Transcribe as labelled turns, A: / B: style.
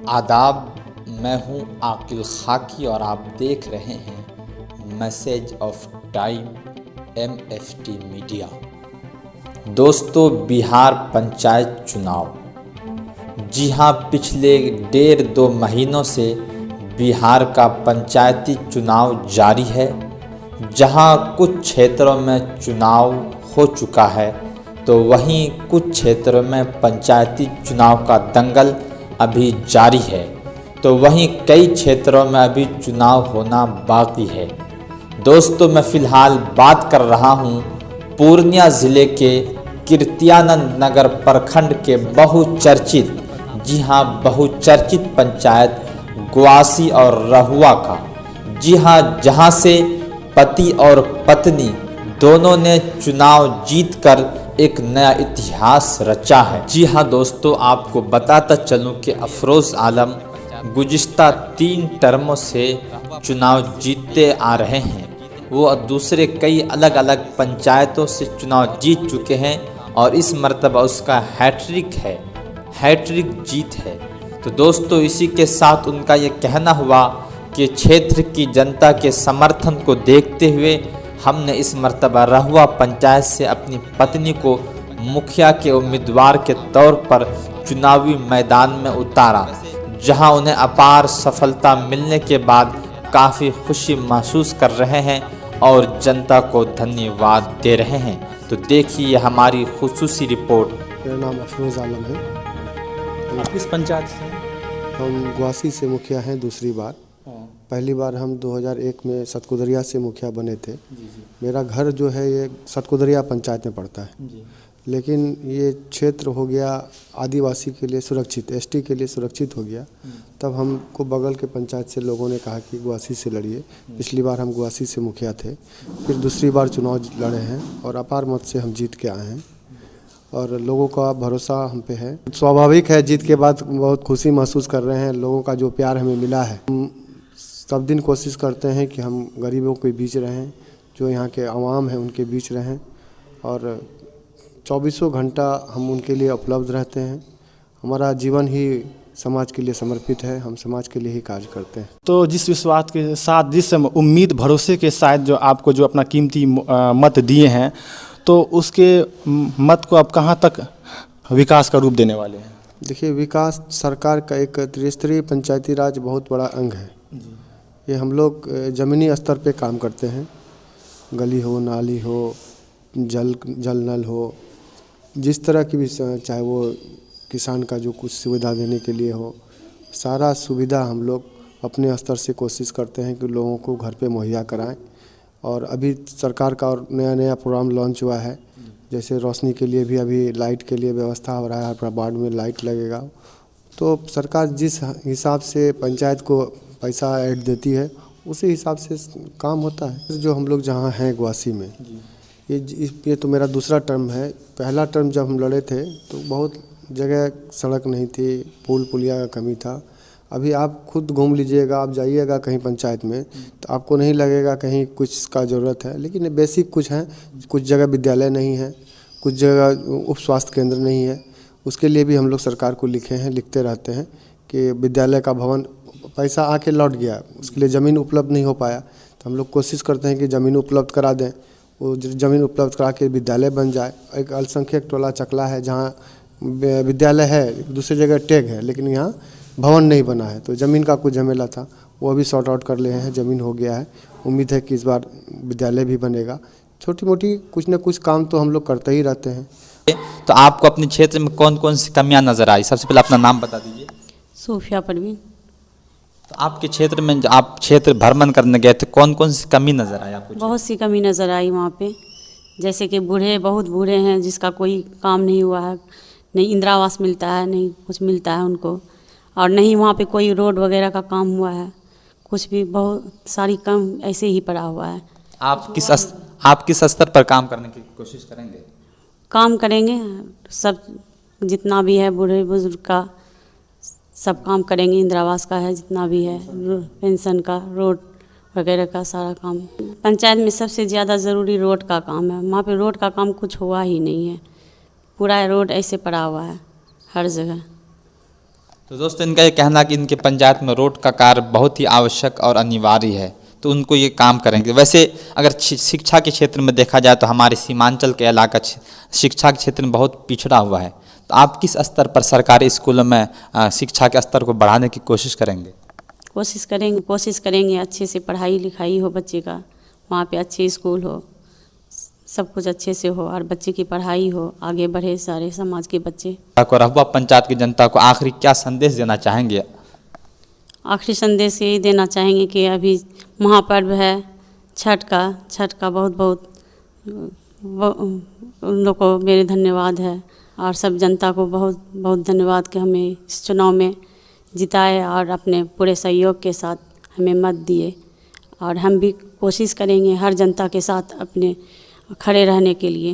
A: आदाब, मैं हूं आकिल खाकी और आप देख रहे हैं message of time MFT media. दोस्तों, बिहार पंचायत चुनाव, जी हां, पिछले 1.5-2 महीनों से बिहार का पंचायती चुनाव जारी है। जहां कुछ क्षेत्रों में चुनाव हो चुका है तो वहीं कुछ क्षेत्रों में पंचायती चुनाव का दंगल अभी जारी है, तो वहीं कई क्षेत्रों में अभी चुनाव होना बाकी है। दोस्तों, मैं फ़िलहाल बात कर रहा हूं पूर्णिया ज़िले के कीर्तियानंद नगर प्रखंड के बहुचर्चित, जी हां, बहुचर्चित पंचायत ग्वासी और रहुआ का। जी हां, जहां से पति और पत्नी दोनों ने चुनाव जीतकर एक नया इतिहास रचा है। जी हाँ दोस्तों, आपको बताता चलूं कि अफरोज़ आलम गुज़िश्ता 3 टर्मों से चुनाव जीतते आ रहे हैं। वो दूसरे कई अलग अलग पंचायतों से चुनाव जीत चुके हैं और इस मर्तबा उसका हैट्रिक जीत है। तो दोस्तों, इसी के साथ उनका ये कहना हुआ कि क्षेत्र की जनता के समर्थन को देखते हुए हमने इस मर्तबा रहुआ पंचायत से अपनी पत्नी को मुखिया के उम्मीदवार के तौर पर चुनावी मैदान में उतारा, जहां उन्हें अपार सफलता मिलने के बाद काफ़ी खुशी महसूस कर रहे हैं और जनता को धन्यवाद दे रहे हैं। तो देखिए हमारी खुसूसी रिपोर्ट।
B: मेरा नाम अफरोज़ आलम है।
C: आप किस पंचायत से?
B: हम ग्वासी से मुखिया हैं दूसरी बार। पहली बार हम 2001 में सतकुदरिया से मुखिया बने थे। मेरा घर जो है ये सतकुदरिया पंचायत में पड़ता है, लेकिन ये क्षेत्र हो गया आदिवासी के लिए सुरक्षित, ST के लिए सुरक्षित हो गया। तब हमको बगल के पंचायत से लोगों ने कहा कि ग्वासी से लड़िए। पिछली बार हम ग्वासी से मुखिया थे, फिर दूसरी बार चुनाव लड़े हैं और अपार मत से हम जीत के आए हैं और लोगों का भरोसा हम पे है। स्वाभाविक है, जीत के बाद बहुत खुशी महसूस कर रहे हैं। लोगों का जो प्यार हमें मिला है, हम सब दिन कोशिश करते हैं कि हम गरीबों के बीच रहें, जो यहाँ के आवाम हैं उनके बीच रहें और 24 घंटा हम उनके लिए उपलब्ध रहते हैं। हमारा जीवन ही समाज के लिए समर्पित है, हम समाज के लिए ही कार्य करते हैं।
C: तो जिस विश्वास के साथ, जिस उम्मीद भरोसे के साथ जो आपको जो अपना कीमती मत दिए हैं, तो उसके मत को आप कहाँ तक विकास का रूप देने वाले हैं?
B: देखिए, विकास सरकार का एक त्रिस्तरीय पंचायती राज बहुत बड़ा अंग है। ये हम लोग ज़मीनी स्तर पे काम करते हैं। गली हो, नाली हो, जल नल हो, जिस तरह की भी, चाहे वो किसान का जो कुछ सुविधा देने के लिए हो, सारा सुविधा हम लोग अपने स्तर से कोशिश करते हैं कि लोगों को घर पे मुहैया कराएं। और अभी सरकार का और नया प्रोग्राम लॉन्च हुआ है, जैसे रोशनी के लिए भी अभी लाइट के लिए व्यवस्था हो रहा है, हर वार्ड में लाइट लगेगा। तो सरकार जिस हिसाब से पंचायत को पैसा ऐड देती है, उसी हिसाब से काम होता है। जो हम लोग जहाँ हैं ग्वासी में, ये तो मेरा दूसरा टर्म है। पहला टर्म जब हम लड़े थे तो बहुत जगह सड़क नहीं थी, पुलिया का कमी था। अभी आप खुद घूम लीजिएगा, आप जाइएगा कहीं पंचायत में तो आपको नहीं लगेगा कहीं कुछ का ज़रूरत है, लेकिन बेसिक कुछ हैं। कुछ जगह विद्यालय नहीं है, कुछ जगह उप स्वास्थ्य केंद्र नहीं है। उसके लिए भी हम लोग सरकार को लिखते रहते हैं कि विद्यालय का भवन पैसा आके लौट गया, उसके लिए ज़मीन उपलब्ध नहीं हो पाया, तो हम लोग कोशिश करते हैं कि ज़मीन उपलब्ध करा दें। वो ज़मीन उपलब्ध करा के विद्यालय बन जाए। एक अल्पसंख्यक टोला चकला है जहाँ विद्यालय है, दूसरी जगह टैग है, लेकिन यहाँ भवन नहीं बना है, तो ज़मीन का कुछ झमेला था, वो अभी सॉर्ट आउट कर लिए हैं, ज़मीन हो गया है। उम्मीद है कि इस बार विद्यालय भी बनेगा। छोटी मोटी कुछ न कुछ काम तो हम लोग करते ही रहते हैं।
A: तो आपको अपने क्षेत्र में कौन कौन सी कमियां नज़र आई? सबसे पहले अपना नाम बता दीजिए।
D: सूफिया परवीन।
A: तो आपके क्षेत्र में आप क्षेत्र भ्रमण करने गए थे, कौन कौन सी कमी नज़र आई आपको?
D: बहुत सी कमी नज़र आई वहाँ पे, जैसे कि बहुत बूढ़े हैं जिसका कोई काम नहीं हुआ है, नहीं इंदिरा आवास मिलता है, नहीं कुछ मिलता है उनको, और नहीं वहाँ पे कोई रोड वगैरह का काम हुआ है, कुछ भी बहुत सारी काम ऐसे ही पड़ा हुआ है।
A: आप किस स्तर पर काम करने की कोशिश करेंगे?
D: काम करेंगे, सब जितना भी है बूढ़े बुजुर्ग का सब काम करेंगे। इंदिरा आवास का है, जितना भी है, पेंशन का, रोड वगैरह का सारा काम। पंचायत में सबसे ज़्यादा ज़रूरी रोड का काम है। वहाँ पे रोड का काम कुछ हुआ ही नहीं है, पूरा रोड ऐसे पड़ा हुआ है हर जगह।
A: तो दोस्तों इनका ये कहना कि इनके पंचायत में रोड का कार्य बहुत ही आवश्यक और अनिवार्य है, तो उनको ये काम करेंगे। वैसे अगर शिक्षा के क्षेत्र में देखा जाए तो हमारे सीमांचल के इलाका शिक्षा के क्षेत्र में बहुत पिछड़ा हुआ है, तो आप किस स्तर पर सरकारी स्कूलों में शिक्षा के स्तर को बढ़ाने की कोशिश करेंगे?
D: कोशिश करेंगे अच्छे से पढ़ाई लिखाई हो बच्चे का, वहाँ पे अच्छे स्कूल हो, सब कुछ अच्छे से हो और बच्चे की पढ़ाई हो, आगे बढ़े सारे समाज के बच्चे।
A: रहुआ पंचायत की जनता को आखिरी क्या संदेश देना चाहेंगे? आखिरी
D: संदेश यही देना चाहेंगे कि अभी महापर्व है छठ का बहुत उन लोग को मेरे धन्यवाद है और सब जनता को बहुत बहुत धन्यवाद कि हमें इस चुनाव में जिताए और अपने पूरे सहयोग के साथ हमें मत दिए, और हम भी कोशिश करेंगे हर जनता के साथ अपने खड़े रहने के लिए।